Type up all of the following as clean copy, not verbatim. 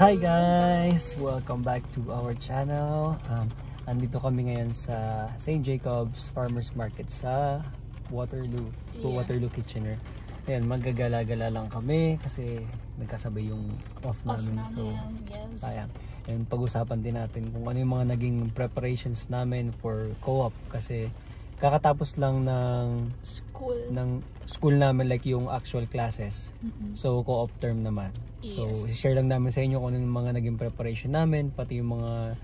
Hi guys! Welcome back to our channel. Andito kami ngayon sa St. Jacobs Farmers Market sa Waterloo, Waterloo Kitchener. Ayan, magagala-gala lang kami kasi nagkasabay yung off namin. So, sayang. And pag-usapan din natin kung ano yung mga naging preparations namin for co-op kasi kakatapos lang ng school namin, like yung actual classes. So co-op term naman. So share lang namin sa inyo kung ano yung mga naging preparation namin, pati yung mga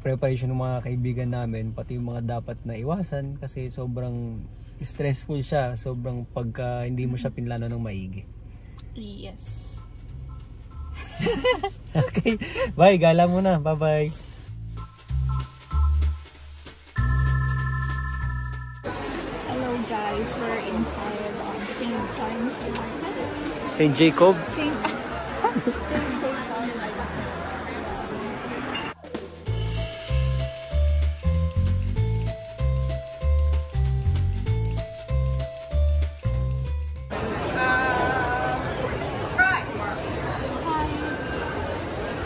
preparation ng mga kaibigan namin, pati yung mga dapat na iwasan kasi sobrang stressful siya, sobrang pagka hindi mo siya pinlano ng maigi. Yes. Okay, bye, gala muna, bye bye. Hello guys, we're inside St. John. St. Jacob? St.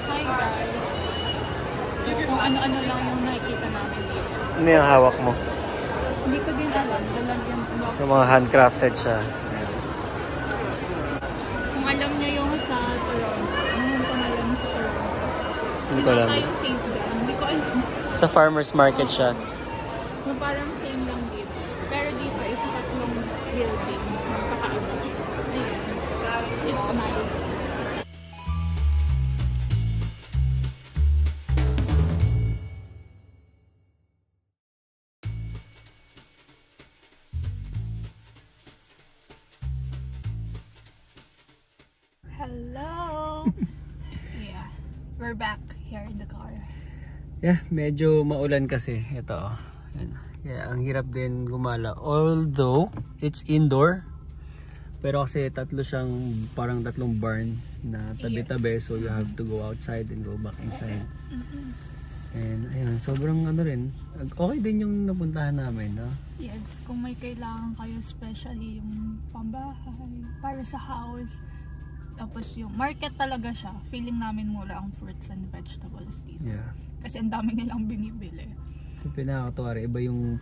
Hi guys. So kung ano-ano lang yung nakikita namin dito. Ano yung hawak mo? Hindi ko din alam, lalagyan ko lang. Yung mga handcrafted siya. Kung alam niya yung sa Toronto, anong pangalan sa Toronto? Hindi ko alam. Yung St. John, hindi ko alam. Sa farmers market siya. Yung parang same lang dito. Pero dito is tatlong building. Magkakaiba. Ayan. It's nice. Hello! Yeah. We're back here in the car. Yeah, medyo maulan kasi. Ito. Yan. Yeah, ang hirap din gumala. Although, it's indoor. Pero kasi parang tatlong barn na tabi-tabi. So, you have to go outside and go back inside. And, ayun, sobrang rin. Okay din yung napuntahan namin, no? Yes, kung may kailangan kayo, especially yung pambahay, para sa house. Tapos yung market talaga siya. Feeling namin mura ang fruits and vegetables dito. Yeah. Kasi ang dami nilang binibili. Yung pinakatuwari, iba yung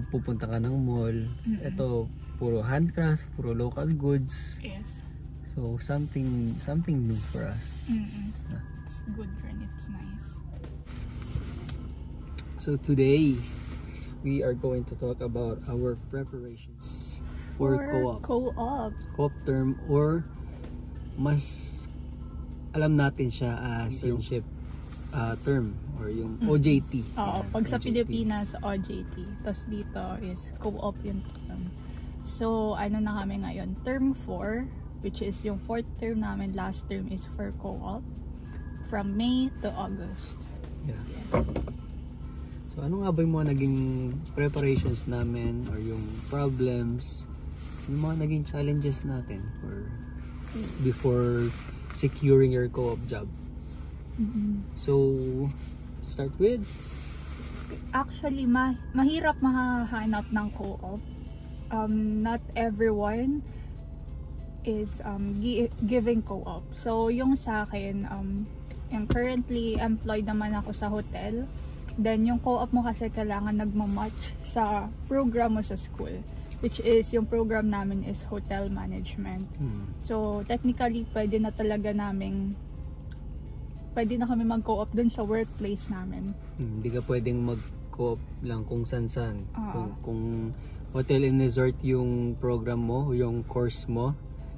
pupunta ka ng mall. Ito, puro handcraft, puro local goods. Yes. So, something new for us. It's good and it's nice. So, today, we are going to talk about our preparations for co-op. Co-op term, or mas alam natin siya as yung ship term or yung OJT. Oo, pag sa Pilipinas, OJT. Tapos dito is co-op yung term. So, ano na kami ngayon? Term 4, which is yung 4th term namin. Last term is for co-op. From May to August. Yeah. Yes. So, ano nga ba yung mga naging preparations namin or yung problems, yung mga naging challenges natin before securing your co-op job? So, to start with? Actually, mahirap makahanap ng co-op. Not everyone is giving co-op. So, yung sa akin, yung currently employed naman ako sa hotel. Then, yung co-op mo kasi kailangan nagmamatch sa program mo sa school. Which is, yung program namin is hotel management. So, technically, pwede na kami mag-co-op dun sa workplace namin. Hindi ka pwedeng mag-co-op lang kung san-san. Kung hotel and resort yung program mo, yung course mo,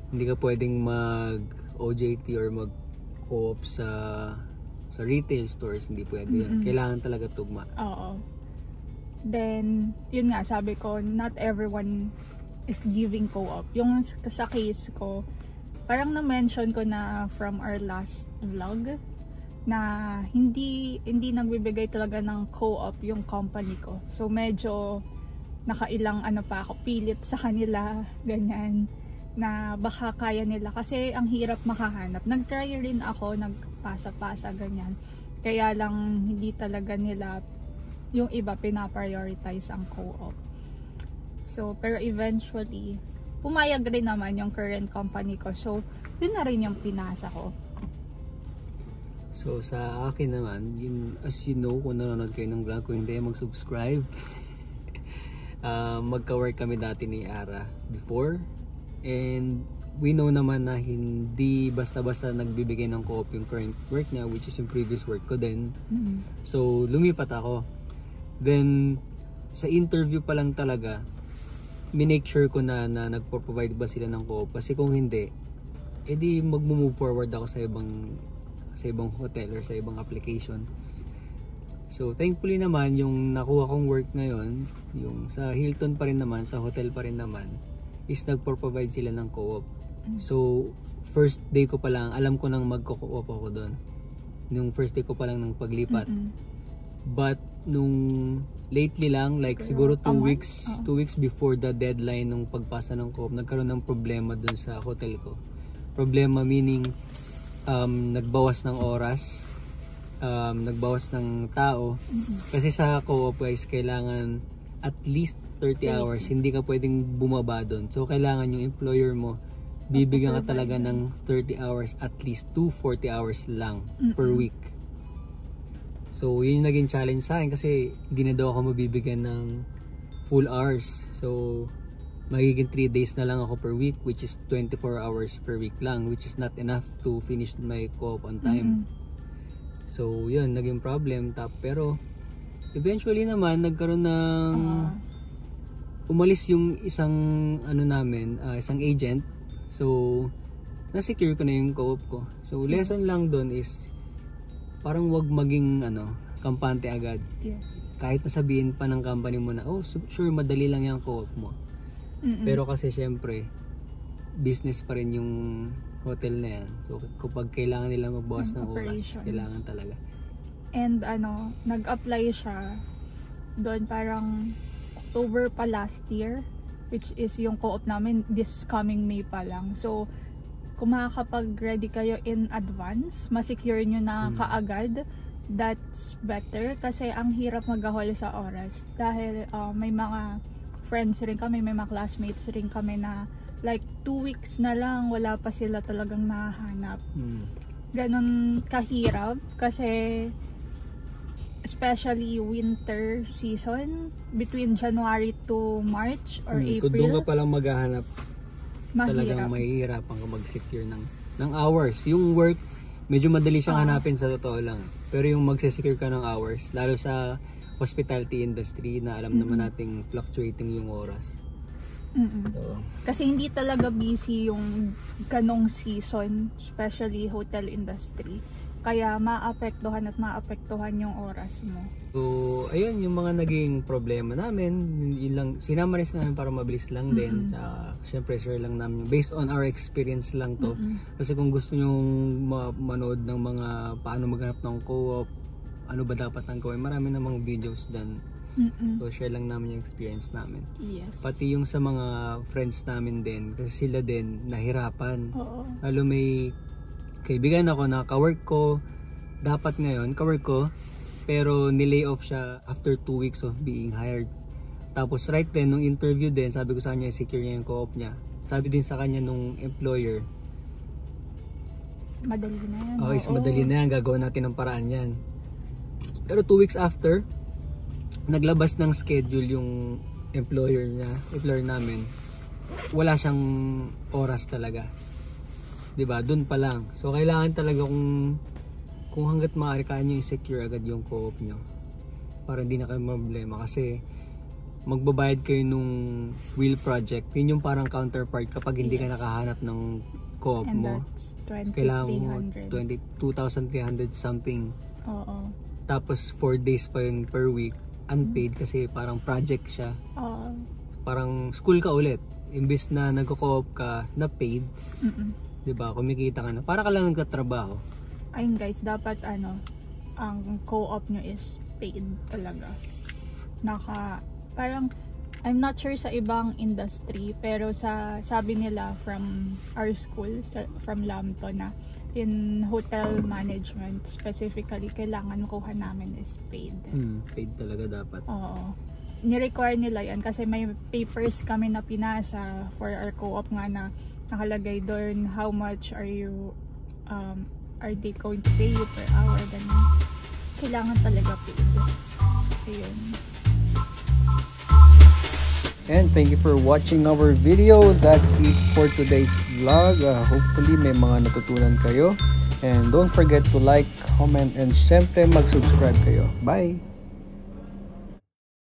hindi ka pwedeng mag-OJT or mag-co-op sa retail stores. Hindi pwede yan. Kailangan talaga tugma. Oo. Then, yun nga, sabi ko, not everyone is giving co-op. Yung sa case ko, parang na-mention ko na from our last vlog, na hindi nagbibigay talaga ng co-op yung company ko. So, medyo nakailang pa ako, pilit sa kanila, ganyan, na baka kaya nila. Kasi ang hirap makahanap. Nag-try rin ako, nagpasa-pasa, ganyan. Kaya lang, hindi talaga nila yung iba pina-prioritize ang co-op. So, pero eventually, pumayag rin naman yung current company ko. So, yun na rin yung pinasa ko. So sa akin naman, as you know, kung nanonood kayo ng vlog, kung hindi, mag-subscribe. Magka-work kami dati ni Ara before, and we know naman na hindi basta-basta nagbibigay ng co-op yung current work niya, which is yung previous work ko din. So lumipat ako. Then sa interview pa lang talaga, minake sure ko na nagpo-provide ba sila ng co-op, kasi kung hindi, edi mag-move forward ako sa ibang hotel or sa ibang application. So thankfully naman, yung nakuha kong work ngayon, yung sa Hilton pa rin naman, sa hotel pa rin naman, is nagpo-provide sila ng co-op. So first day ko pa lang, alam ko nang magko-co-op ako doon. Yung first day ko pa lang ng paglipat. But nung lately lang, like siguro 2 weeks before the deadline ng pagpasa ng co-op, nagkaroon ng problema doon sa hotel ko. Problema meaning nagbawas ng oras, nagbawas ng tao, kasi sa co-op guys, kailangan at least 30 hours, hindi ka pwedeng bumaba doon. So kailangan yung employer mo, bibigyan ka talaga ng 30 hours, at least to 40 hours lang per week. So yun yung naging challenge sa akin, kasi hindi na daw ako mabibigyan ng full hours. So magiging 3 days na lang ako per week, which is 24 hours per week lang, which is not enough to finish my co-op on time. So yun, naging problem. Pero eventually naman, nagkaroon ng umalis yung isang isang agent. So na-secure ko na yung co-op ko. So lesson lang doon is, parang wag maging kampante agad. Kahit nasabihin pa ng company mo na, oh sure, madali lang yung co-op mo. Pero kasi syempre, business pa rin yung hotel na yan. So kapag kailangan nila magbawas ng oras, kailangan talaga. And nag-apply siya doon parang October pa last year, which is yung co-op namin this coming May pa lang. So kung makakapag-ready kayo in advance, masecure nyo na kaagad, that's better. Kasi ang hirap mag-ahol sa oras. Dahil may mga friends rin kami, may mga classmates rin kami na like 2 weeks na lang, wala pa sila talagang nahanap. Ganon kahirap kasi especially winter season, between January to March or April. Kung doon ka palang maghahanap, talagang mahihirapan ka mag-secure ng hours. Yung work, medyo madali siyang hanapin sa totoo lang. Pero yung mag-secure ka ng hours, lalo sa hospitality industry na alam naman nating fluctuating yung oras. So, kasi hindi talaga busy yung ganong season, especially hotel industry. Kaya maapektuhan yung oras mo. So, ayun yung mga naging problema namin. Yun lang, sinamaris namin para mabilis lang din. Siyempre, share lang namin. Based on our experience lang to. Kasi kung gusto nyo manood ng mga paano maghanap ng co-op, ano ba dapat ang gawin, marami namang videos dyan. So share lang namin yung experience namin. Pati yung sa mga friends namin din, kasi sila din nahirapan. Lalo may kaibigan ako na kawork ko, dapat ngayon kawork ko, pero nilay off siya after 2 weeks of being hired. Tapos right then, nung interview din, sabi ko sa kanya, secure niya yung co-op niya. Sabi din sa kanya nung employer, madali na yan. Madali na yan, gagawin natin ng paraan yan. Pero 2 weeks after, naglabas ng schedule yung employer namin. Wala siyang oras talaga. 'Di ba? Doon pa lang. So kailangan talaga kung hangga't maaari kaya niyo i-secure agad yung co-op niyo para hindi na kayo problema, kasi magbabayad kayo nung wheel project. Yun yung parang counterpart kapag hindi ka nakahanap ng co-op mo. Kailangan mo 22,300 something. Tapos 4 days pa yun per week, unpaid, kasi parang project siya. Parang school ka ulit, imbis na nagko-co-op ka na paid. 'Di ba? Kumikita ka na, para ka lang nagtatrabaho. Ayun guys, dapat ang co-op nyo is paid talaga. Parang I'm not sure sa ibang industry, pero sabi nila from our school, from Lamto, na in hotel management specifically, kailangan kuha namin is paid. Paid talaga dapat. Oo. Ni-require nila yan kasi may papers kami na pinasa for our co-op nga na nakalagay doon how much are you are they going to pay you per hour, ganun. Kailangan talaga paid. Ayun. And thank you for watching our video. That's it for today's vlog. Hopefully may mga natutunan kayo. And don't forget to like, comment, and syempre mag-subscribe kayo. Bye!